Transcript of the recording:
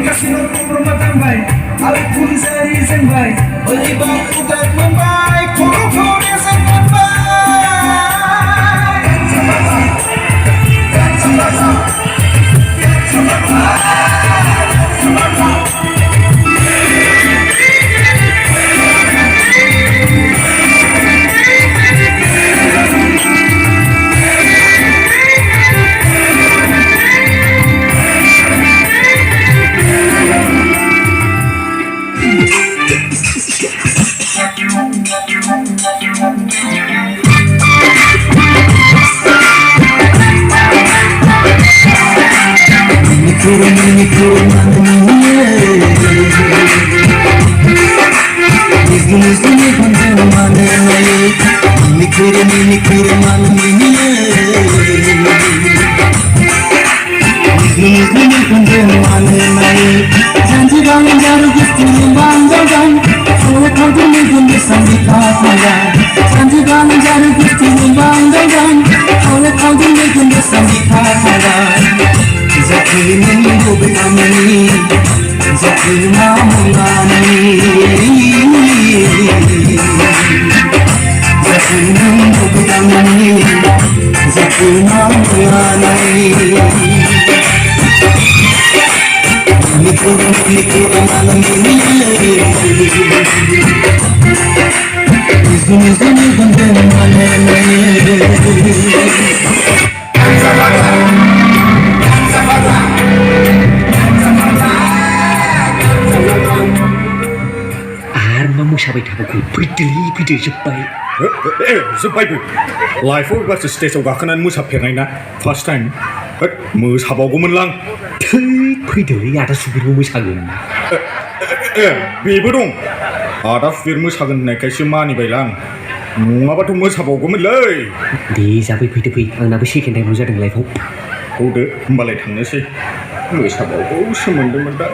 Kasih untuk rumah tambah, aku disari sembah, berlibat utak membaik, koro-koro yang फैदो जोब्बाय जोब्बाय लाइफआव एबारसो स्टेजआव गाखोनानै मोसाफेरनाय ना फार्स्ट टाइम मोसाबावगौमोनलां थै फैदोलै आदा सुबिरबो मोसागोन बेबो दं आदा सुबिर मोसागोन होननायखायसो मानिबायलां नङाबाथ' मोसाबावगौमोनलै दे जाबाय फैदो फै आंनाबो सेकेन्ड टाइमल' जादों लाइफआव हौदो होमबालाय थांनोसै मोसाबावगौ सोमोन्दोंमोन दा